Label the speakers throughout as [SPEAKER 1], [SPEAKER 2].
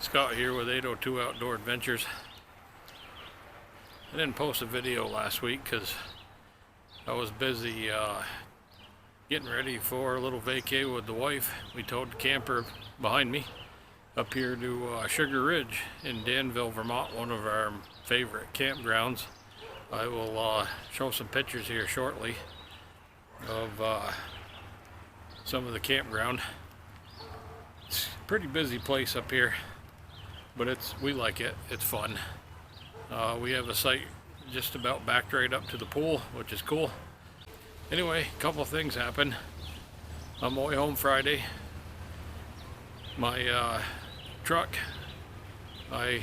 [SPEAKER 1] Scott here with 802 Outdoor Adventures. I didn't post a video last week because I was busy getting ready for a little vacay with the wife. We towed the camper behind me up here to Sugar Ridge in Danville, Vermont, one of our favorite campgrounds. I will show some pictures here shortly of some of the campground. It's a pretty busy place up here, but we like it. It's fun. We have a site just about backed right up to the pool, which is cool. Anyway, a couple of things happened. On my way home Friday, my truck, I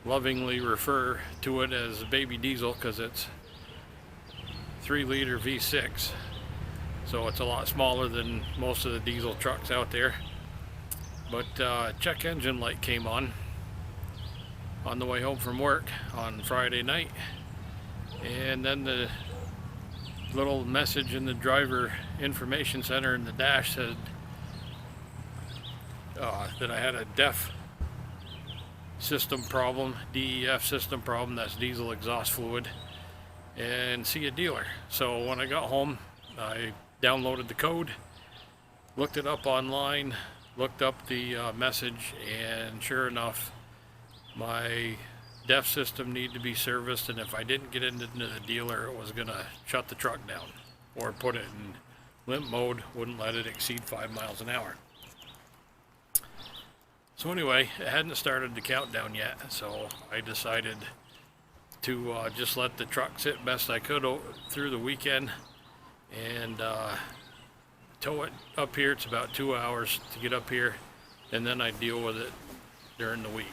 [SPEAKER 1] lovingly refer to it as baby diesel because it's 3-liter V6, so it's a lot smaller than most of the diesel trucks out there. But check engine light came on the way home from work on Friday night, and then the little message in the driver information center in the dash said that I had a DEF system problem, DEF system problem, that's diesel exhaust fluid, and see a dealer. So when I got home, I downloaded the code, looked it up online, looked up the message, and sure enough, my DEF system needed to be serviced, and if I didn't get into the dealer, it was gonna shut the truck down or put it in limp mode, wouldn't let it exceed 5 miles an hour. So anyway, it hadn't started the countdown yet, so I decided to just let the truck sit best I could through the weekend and tow it up here. It's about 2 hours to get up here, and then I deal with it during the week.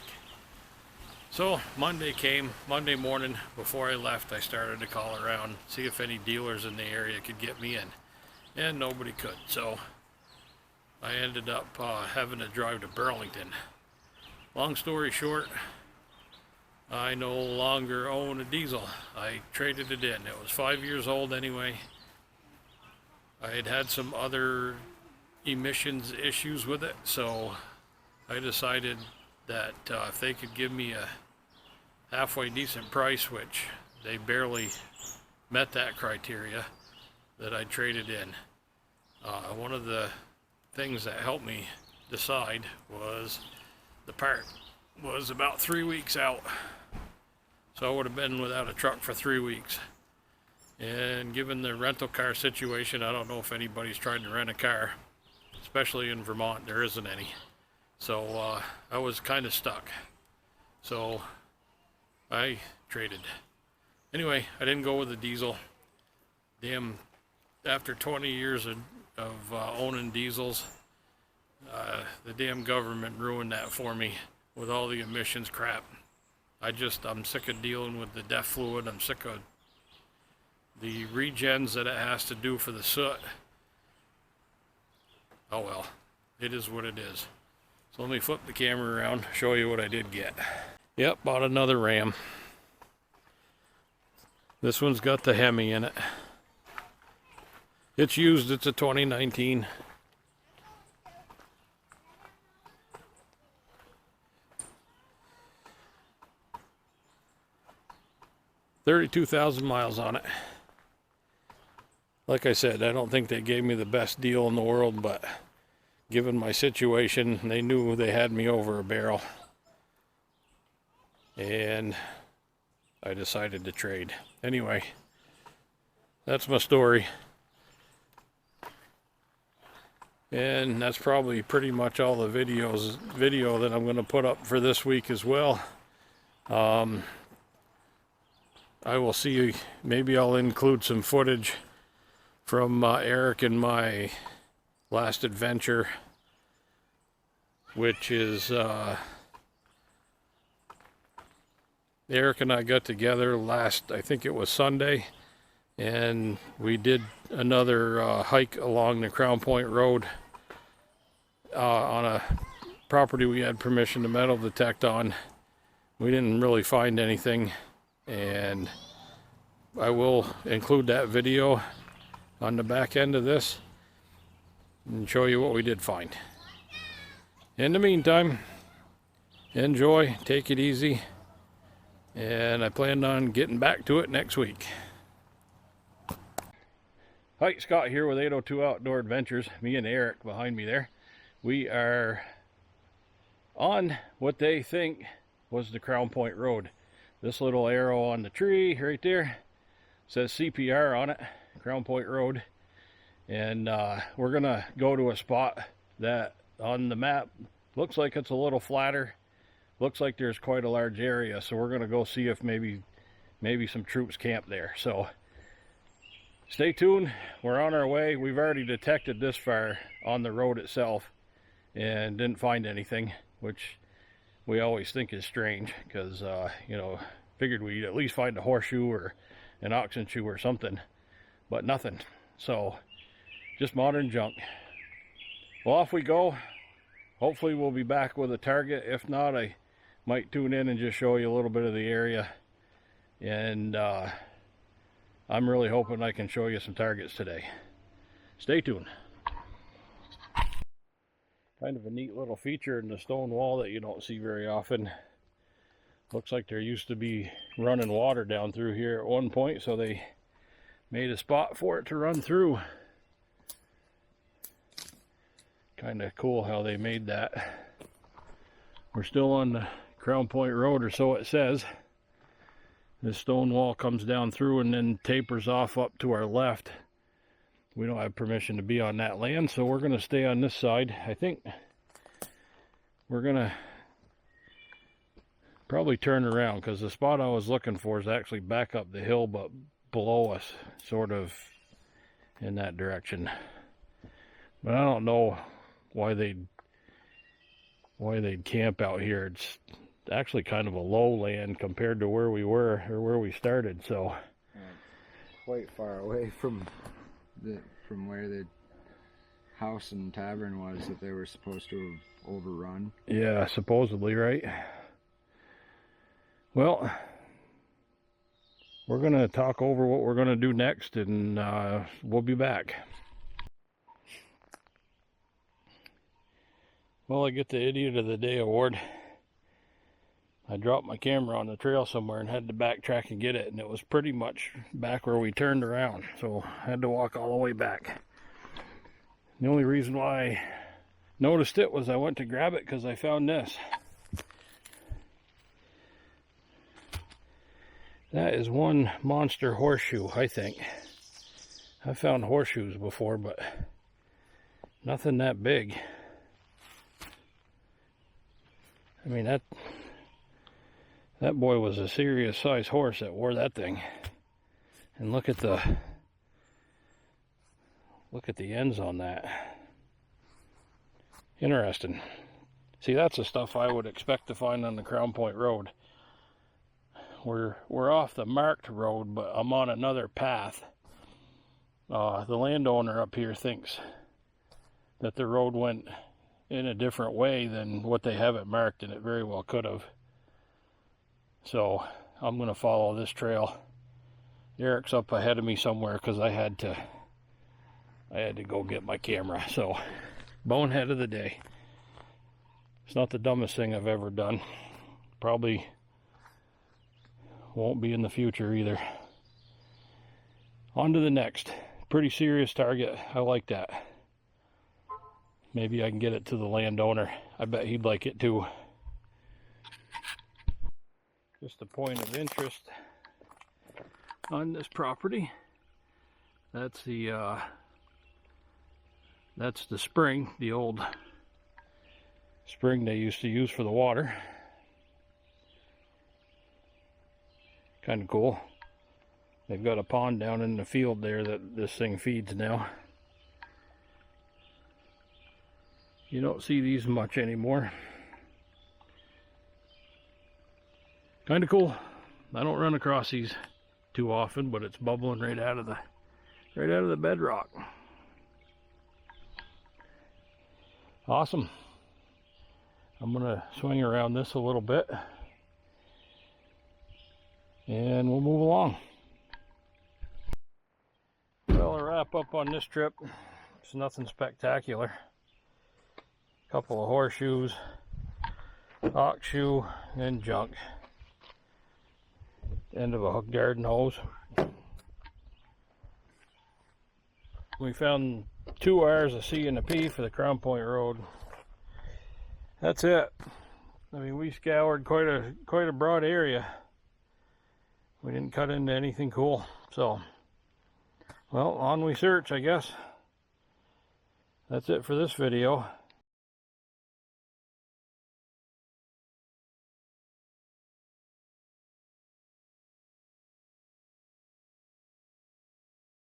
[SPEAKER 1] So Monday came, Monday morning before I left, I started to call around, see if any dealers in the area could get me in, and nobody could. So I ended up having to drive to Burlington. Long story short, I no longer own a diesel. I traded it in. It was 5 years old anyway. I had had some other emissions issues with it, so I decided that if they could give me a halfway decent price, which they barely met that criteria, that I traded in. One of the things that helped me decide was the part was about 3 weeks out, so I would have been without a truck for 3 weeks. And given the rental car situation, I don't know if anybody's tried to rent a car, especially in Vermont. There isn't any. So I was kind of stuck, so I traded. Anyway, I didn't go with the diesel. Damn, after 20 years of owning diesels, the damn government ruined that for me with all the emissions crap. I'm sick of dealing with the DEF fluid. I'm sick of the regens that it has to do for the soot. Oh well, it is what it is. So let me flip the camera around, show you what I did get. Yep, bought another Ram. This one's got the Hemi in it. It's used, it's a 2019. $32,000 miles on it. Like I said, I don't think they gave me the best deal in the world, but given my situation, they knew they had me over a barrel, and I decided to trade. Anyway, that's my story, and that's probably pretty much all the video that I'm going to put up for this week as well. I will see, maybe I'll include some footage from Eric and my last adventure, which is Eric and I got together last, I think it was Sunday, and we did another hike along the Crown Point Road on a property we had permission to metal detect on. We didn't really find anything, and I will include that video on the back end of this and show you what we did find. In the meantime, enjoy, take it easy, and I plan on getting back to it next week. Hi, Scott here with 802 Outdoor Adventures. Me and Eric behind me there. We are on what they think was the Crown Point Road. This little arrow on the tree right there says CPR on it, Crown Point Road. And we're gonna go to a spot that on the map looks like it's a little flatter. Looks like there's quite a large area, so we're gonna go see if maybe some troops camp there. So stay tuned, we're on our way. We've already detected this far on the road itself and didn't find anything, which we always think is strange, because you know, figured we'd at least find a horseshoe or an oxen shoe or something, but nothing. So just modern junk. Well, off we go. Hopefully we'll be back with a target. If not, I might tune in and just show you a little bit of the area. And I'm really hoping I can show you some targets today. Stay tuned. Kind of a neat little feature in the stone wall that you don't see very often. Looks like there used to be running water down through here at one point, so they made a spot for it to run through. Kind of cool how they made that. We're still on the Crown Point Road, or so it says. This stone wall comes down through and then tapers off up to our left. We don't have permission to be on that land, so we're going to stay on this side. I think we're going to probably turn around, because the spot I was looking for is actually back up the hill but below us, sort of in that direction. But I don't know why they'd camp out here. It's actually kind of a lowland compared to where we were, or where we started, so
[SPEAKER 2] quite far away from where the house and tavern was that they were supposed to have overrun.
[SPEAKER 1] Yeah, supposedly, right? Well, we're gonna talk over what we're gonna do next, and we'll be back. Well, I get the Idiot of the Day award. I dropped my camera on the trail somewhere and had to backtrack and get it, and it was pretty much back where we turned around, so I had to walk all the way back. The only reason why I noticed it was I went to grab it because I found this. That is one monster horseshoe, I think. I've found horseshoes before, but nothing that big. I mean, that boy was a serious size horse that wore that thing. And look at the ends on that. Interesting. See, that's the stuff I would expect to find on the Crown Point Road. We're off the marked road, but I'm on another path. The landowner up here thinks that the road went in a different way than what they have it marked, and it very well could have. So I'm going to follow this trail. Eric's up ahead of me somewhere because I had to go get my camera. So bonehead of the day. It's not the dumbest thing I've ever done. Probably won't be in the future either. On to the next. Pretty serious target. I like that. Maybe I can get it to the landowner. I bet he'd like it too. Just a point of interest on this property. That's the spring, the old spring they used to use for the water. Kind of cool. They've got a pond down in the field there that this thing feeds now. You don't see these much anymore. Kind of cool. I don't run across these too often, but it's bubbling right out of the bedrock. Awesome. I'm gonna swing around this a little bit, and we'll move along. Well, to wrap up on this trip, it's nothing spectacular. Couple of horseshoes, ox shoe, and junk. End of a hook garden hose. We found 2 wires of C and a P for the Crown Point Road. That's it. I mean, we scoured quite a broad area. We didn't cut into anything cool. So, well, on we search, I guess. That's it for this video.